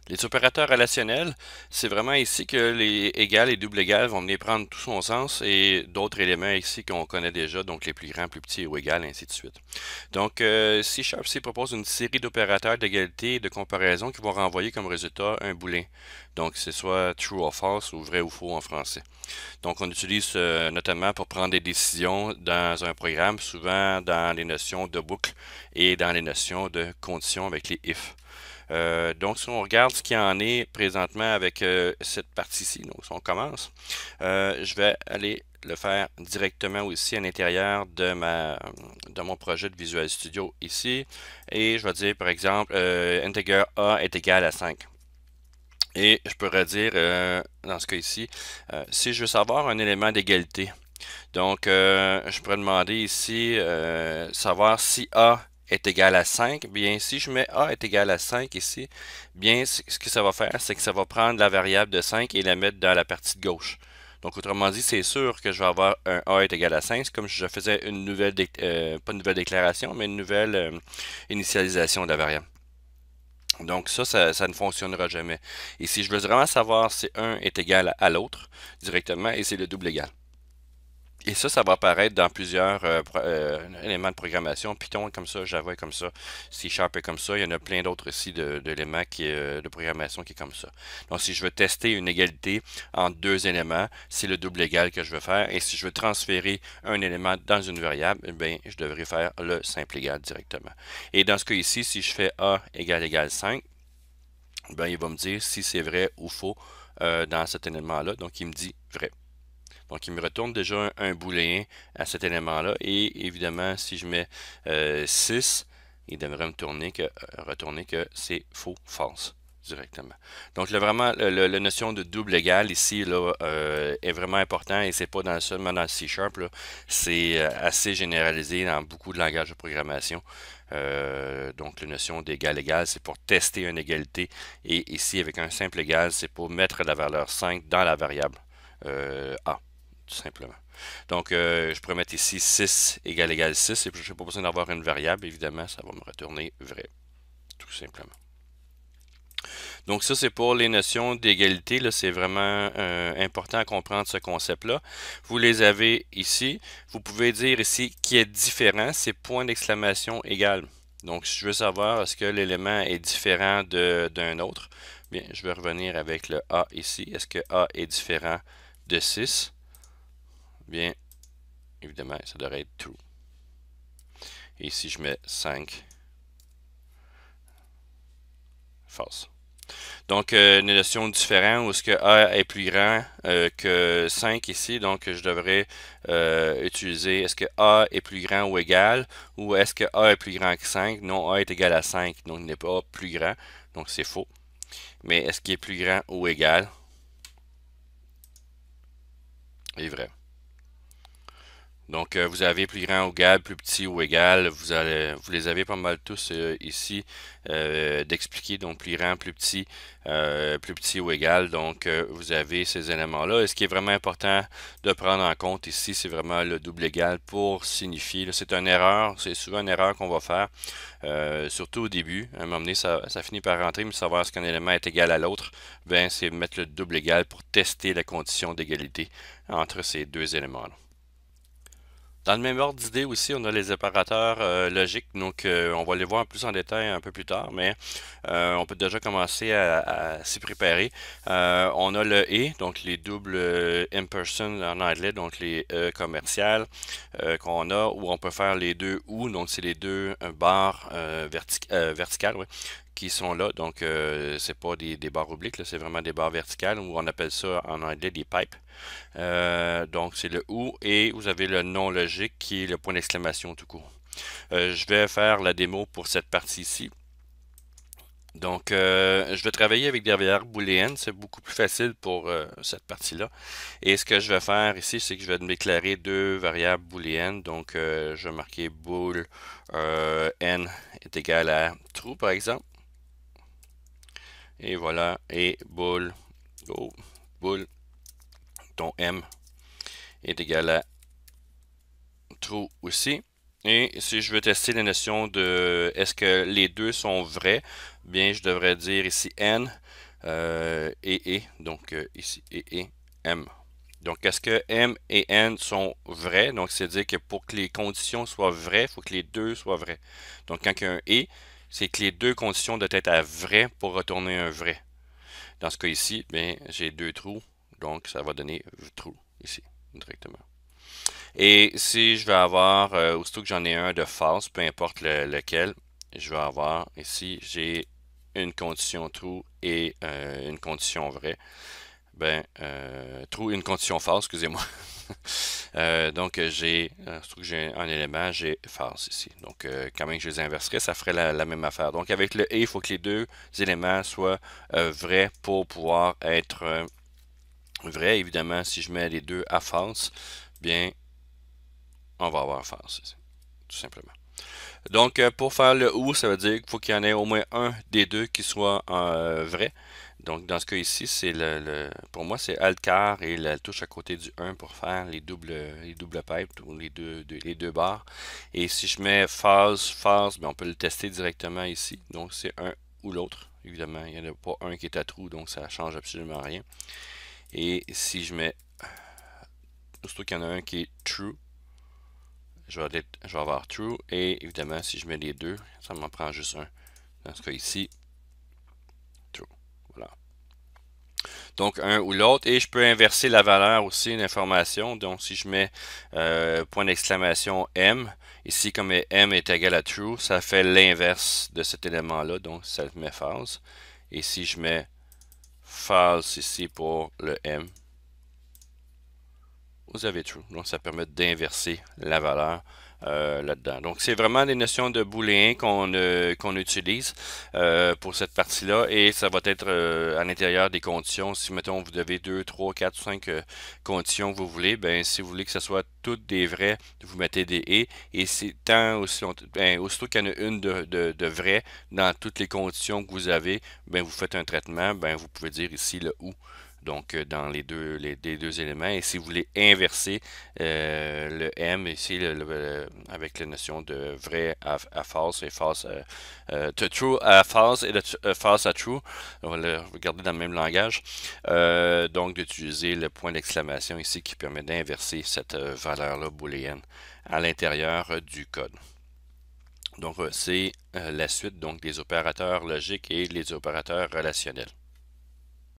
Les opérateurs relationnels, c'est vraiment ici que les égales et double égales vont venir prendre tout son sens et d'autres éléments ici qu'on connaît déjà, donc les plus grands, plus petits ou égales, ainsi de suite. Donc, C# C propose une série d'opérateurs d'égalité et de comparaison qui vont renvoyer comme résultat un booléen. Donc, c'est soit true or false ou vrai ou faux en français. Donc, on utilise notamment pour prendre des décisions dans un programme, souvent dans les notions de boucle et dans les notions de conditions avec les if. Donc, si on regarde ce qu'il y en est présentement avec cette partie-ci, donc si on commence, je vais aller le faire directement aussi à l'intérieur de mon projet de Visual Studio ici. Et je vais dire, par exemple, integer a est égal à 5. Et je pourrais dire, dans ce cas ici, si je veux savoir un élément d'égalité, donc je pourrais demander ici, savoir si A est égal à 5. Bien, si je mets A est égal à 5 ici, bien, ce que ça va faire, c'est que ça va prendre la variable de 5 et la mettre dans la partie de gauche. Donc, autrement dit, c'est sûr que je vais avoir un A est égal à 5. C'est comme si je faisais une nouvelle, pas une nouvelle déclaration, mais une nouvelle initialisation de la variable. Donc ça ne fonctionnera jamais. Et si je veux vraiment savoir si un est égal à l'autre directement, et c'est le double égal. Et ça va apparaître dans plusieurs éléments de programmation. Python est comme ça, Java est comme ça, C# est comme ça. Il y en a plein d'autres aussi d'éléments de programmation qui est comme ça. Donc si je veux tester une égalité entre deux éléments, c'est le double égal que je veux faire. Et si je veux transférer un élément dans une variable, eh bien, je devrais faire le simple égal directement. Et dans ce cas ici, si je fais A égale 5, ben, il va me dire si c'est vrai ou faux dans cet élément-là. Donc il me dit vrai. Donc, il me retourne déjà un booléen à cet élément-là. Et évidemment, si je mets 6, il devrait retourner que c'est faux, false directement. Donc, vraiment, la notion de double égal ici là, est vraiment important et c'est pas seulement dans le C#, c'est assez généralisé dans beaucoup de langages de programmation. Donc, la notion d'égal égal, c'est pour tester une égalité. Et ici, avec un simple égal, c'est pour mettre la valeur 5 dans la variable A tout simplement. Donc, je pourrais mettre ici 6 égale 6 et je n'ai pas besoin d'avoir une variable, évidemment, ça va me retourner vrai, tout simplement. Donc, ça, c'est pour les notions d'égalité. Là, c'est vraiment important à comprendre ce concept-là. Vous les avez ici. Vous pouvez dire ici qui est différent, c'est point d'exclamation égal. Donc, si je veux savoir est-ce que l'élément est différent d'un autre, bien, je vais revenir avec le A ici. Est-ce que A est différent de 6? Bien, évidemment, ça devrait être true. Et ici, je mets 5, false. Donc, une notion différente où est-ce que A est plus grand que 5 ici. Donc, je devrais utiliser est-ce que A est plus grand ou égal ou est-ce que A est plus grand que 5. Non, A est égal à 5, donc il n'est pas plus grand. Donc, c'est faux. Mais est-ce qu'il est plus grand ou égal? Il est vrai. Donc, vous avez plus grand ou égal, plus petit ou égal. Vous les avez pas mal tous ici d'expliquer. Donc, plus petit ou égal. Donc, vous avez ces éléments-là. Et ce qui est vraiment important de prendre en compte ici, c'est vraiment le double égal pour signifier. C'est une erreur. C'est souvent une erreur qu'on va faire, surtout au début. À un moment donné, ça finit par rentrer, mais savoir est-ce qu'un élément est égal à l'autre, ben, c'est mettre le double égal pour tester la condition d'égalité entre ces deux éléments-là. Dans le même ordre d'idée aussi, on a les opérateurs logiques, donc on va les voir plus en détail un peu plus tard, mais on peut déjà commencer à s'y préparer. On a le et, donc les doubles in-person en anglais, donc les commerciales qu'on a, où on peut faire les deux ou, donc c'est les deux barres verticales, ouais, qui sont là. Donc, c'est pas des barres obliques, c'est vraiment des barres verticales, ou on appelle ça en anglais des pipes. Donc, c'est le ou et vous avez le non logique qui est le point d'exclamation tout court. Je vais faire la démo pour cette partie ici. Donc, je vais travailler avec des variables booléennes. C'est beaucoup plus facile pour cette partie-là. Et ce que je vais faire ici, c'est que je vais déclarer deux variables booléennes. Donc, je vais marquer bool n est égal à true, par exemple. Et voilà. Et bool, bool, ton m est égal à true aussi. Et si je veux tester la notion de est-ce que les deux sont vrais, bien je devrais dire ici n et, donc ici et m. Donc est-ce que m et n sont vrais? Donc c'est-à-dire que pour que les conditions soient vraies, il faut que les deux soient vrais. Donc quand il y a un et, c'est que les deux conditions doivent être à vrai pour retourner un vrai. Dans ce cas ici, bien j'ai deux trous, donc ça va donner true ici directement. Et si je vais avoir, aussitôt que j'en ai un de false, peu importe lequel, je vais avoir ici, j'ai une condition true et une condition vraie. Ben, true et une condition false, excusez-moi. Donc, surtout que j'ai un élément, j'ai false ici. Donc, quand même que je les inverserais, ça ferait la même affaire. Donc, avec le et, il faut que les deux éléments soient vrais pour pouvoir être vrais. Évidemment, si je mets les deux à false, bien, on va avoir false ici, tout simplement. Donc, pour faire le ou, ça veut dire qu'il faut qu'il y en ait au moins un des deux qui soit vrai. Donc, dans ce cas ici, c'est pour moi, c'est Alt-Car et la touche à côté du 1 pour faire les doubles pipes ou les deux barres. Et si je mets false, false, ben on peut le tester directement ici. Donc, c'est un ou l'autre. Évidemment, il n'y en a pas un qui est à true, donc ça change absolument rien. Et si je mets, surtout qu'il y en a un qui est true, je vais avoir true. Et évidemment, si je mets les deux, ça m'en prend juste un. Dans ce cas ici, true. Voilà. Donc un ou l'autre. Et je peux inverser la valeur aussi d'information. Donc si je mets point d'exclamation M, ici comme M est égal à true, ça fait l'inverse de cet élément-là. Donc ça met false. Et si je mets false ici pour le M, vous avez true. Donc ça permet d'inverser la valeur là-dedans. Donc c'est vraiment des notions de booléen qu'on utilise pour cette partie-là et ça va être à l'intérieur des conditions. Si mettons vous avez 2, 3, 4, 5 conditions que vous voulez, ben si vous voulez que ce soit toutes des vrais, vous mettez des et c'est tant aussi aussitôt qu'il y en a une de vrai dans toutes les conditions que vous avez, ben vous faites un traitement, ben vous pouvez dire ici le ou. Donc, dans les deux éléments. Et si vous voulez inverser le M ici avec la notion de vrai à false et false de true à false et de false à true, on va le regarder dans le même langage. Donc, d'utiliser le point d'exclamation ici qui permet d'inverser cette valeur-là booléenne à l'intérieur du code. Donc, c'est la suite donc des opérateurs logiques et les opérateurs relationnels.